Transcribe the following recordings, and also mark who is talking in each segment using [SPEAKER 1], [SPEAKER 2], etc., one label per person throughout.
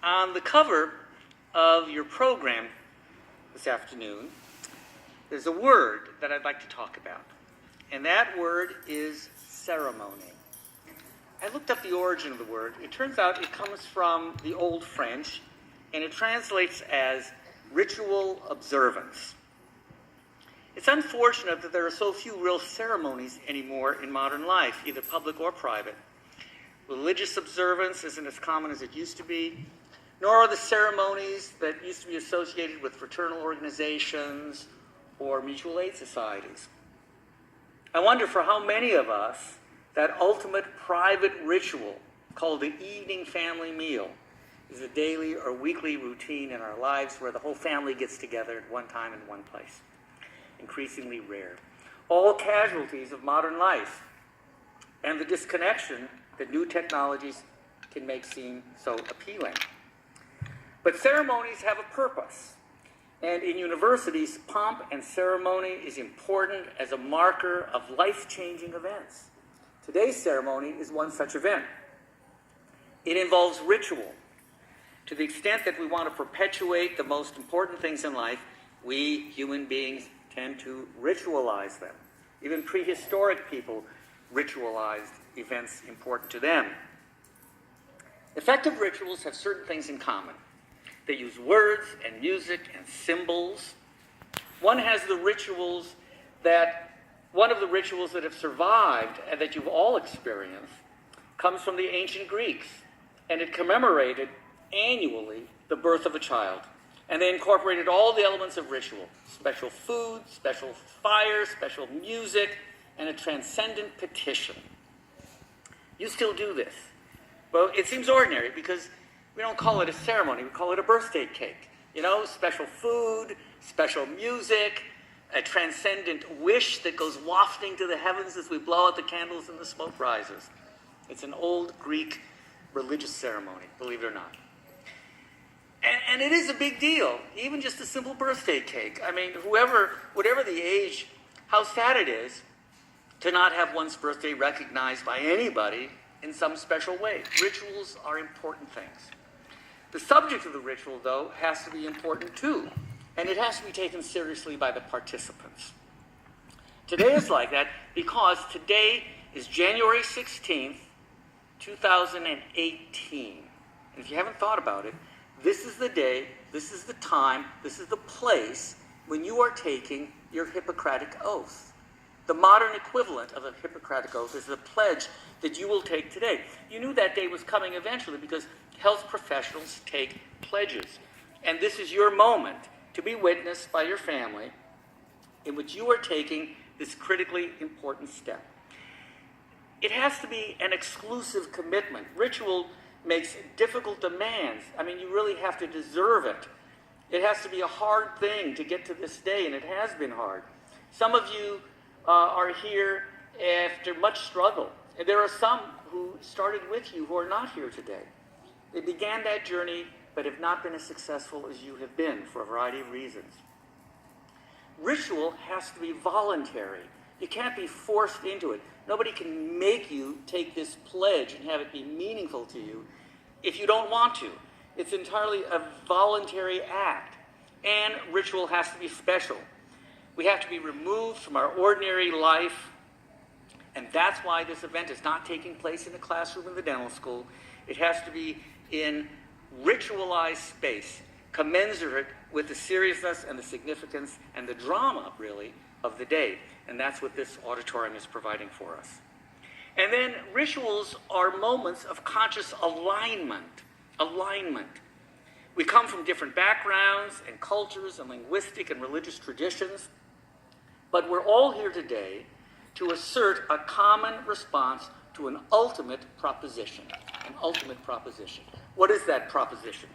[SPEAKER 1] On the cover of your program this afternoon, there's a word that I'd like to talk about, and that word is ceremony. I looked up the origin of the word. It turns out it comes from the Old French, and it translates as ritual observance. It's unfortunate that there are so few real ceremonies anymore in modern life, either public or private. Religious observance isn't as common as it used to be, nor are the ceremonies that used to be associated with fraternal organizations or mutual aid societies. I wonder for how many of us that ultimate private ritual called the evening family meal is a daily or weekly routine in our lives where the whole family gets together at one time in one place. Increasingly rare. All casualties of modern life and the disconnection that new technologies can make seem so appealing. But ceremonies have a purpose. And in universities, pomp and ceremony is important as a marker of life-changing events. Today's ceremony is one such event. It involves ritual. To the extent that we want to perpetuate the most important things in life, we human beings tend to ritualize them. Even prehistoric people ritualized events important to them. Effective rituals have certain things in common. They use words and music and symbols. One of the rituals that have survived and that you've all experienced comes from the ancient Greeks, and it commemorated annually the birth of a child. And they incorporated all the elements of ritual: special food, special fire, special music, and a transcendent petition. You still do this. Well, it seems ordinary because we don't call it a ceremony, we call it a birthday cake. You know, special food, special music, a transcendent wish that goes wafting to the heavens as we blow out the candles and the smoke rises. It's an old Greek religious ceremony, believe it or not. And it is a big deal, even just a simple birthday cake. I mean, whatever the age, how sad it is to not have one's birthday recognized by anybody in some special way. Rituals are important things. The subject of the ritual, though, has to be important too, and it has to be taken seriously by the participants. Today is like that because today is January 16th, 2018. And if you haven't thought about it, this is the day, this is the time, this is the place when you are taking your Hippocratic Oath. The modern equivalent of a Hippocratic Oath is the pledge that you will take today. You knew that day was coming eventually because health professionals take pledges. And this is your moment to be witnessed by your family in which you are taking this critically important step. It has to be an exclusive commitment. Ritual makes difficult demands. I mean, you really have to deserve it. It has to be a hard thing to get to this day, and it has been hard. Some of you are here after much struggle. And there are some who started with you who are not here today. They began that journey, but have not been as successful as you have been for a variety of reasons. Ritual has to be voluntary. You can't be forced into it. Nobody can make you take this pledge and have it be meaningful to you if you don't want to. It's entirely a voluntary act. And ritual has to be special. We have to be removed from our ordinary life, and that's why this event is not taking place in a classroom in the dental school. It has to be in ritualized space, commensurate with the seriousness and the significance and the drama, really, of the day. And that's what this auditorium is providing for us. And then rituals are moments of conscious alignment. We come from different backgrounds and cultures and linguistic and religious traditions, but we're all here today to assert a common response to an ultimate proposition. What is that proposition?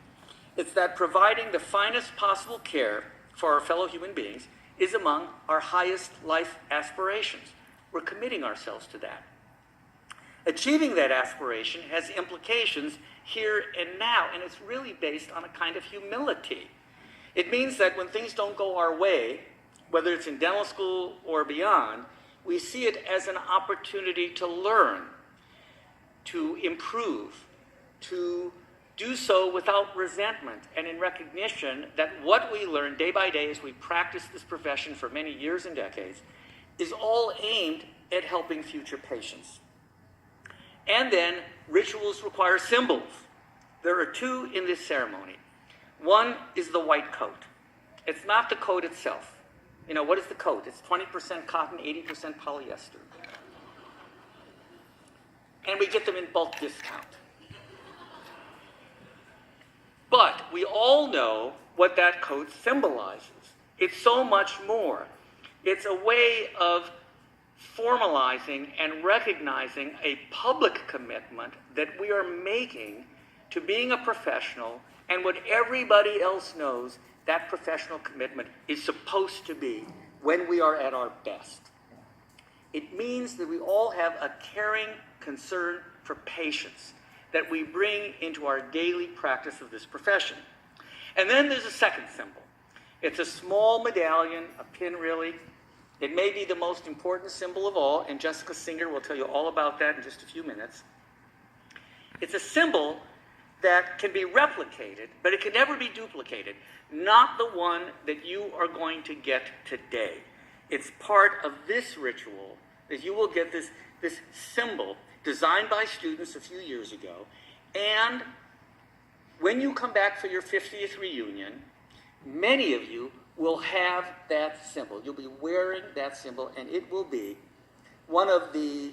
[SPEAKER 1] It's that providing the finest possible care for our fellow human beings is among our highest life aspirations. We're committing ourselves to that. Achieving that aspiration has implications here and now, and it's really based on a kind of humility. It means that when things don't go our way, whether it's in dental school or beyond, we see it as an opportunity to learn, to improve, to do so without resentment and in recognition that what we learn day by day as we practice this profession for many years and decades is all aimed at helping future patients. And then rituals require symbols. There are two in this ceremony. One is the white coat. It's not the coat itself. You know, what is the coat? It's 20% cotton, 80% polyester. And we get them in bulk discount. But we all know what that coat symbolizes. It's so much more. It's a way of formalizing and recognizing a public commitment that we are making to being a professional, and what everybody else knows that professional commitment is supposed to be when we are at our best. It means that we all have a caring concern for patients that we bring into our daily practice of this profession. And then there's a second symbol. It's a small medallion, a pin really. It may be the most important symbol of all, and Jessica Singer will tell you all about that in just a few minutes. It's a symbol that can be replicated, but it can never be duplicated. Not the one that you are going to get today. It's part of this ritual that you will get this symbol designed by students a few years ago. And when you come back for your 50th reunion, many of you will have that symbol. You'll be wearing that symbol, and it will be one of the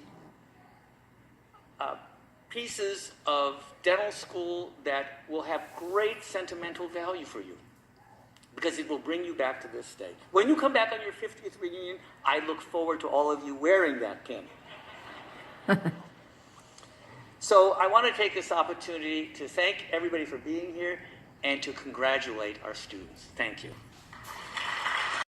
[SPEAKER 1] pieces of dental school that will have great sentimental value for you, because it will bring you back to this day. When you come back on your 50th reunion, I look forward to all of you wearing that pin. So I want to take this opportunity to thank everybody for being here and to congratulate our students. Thank you.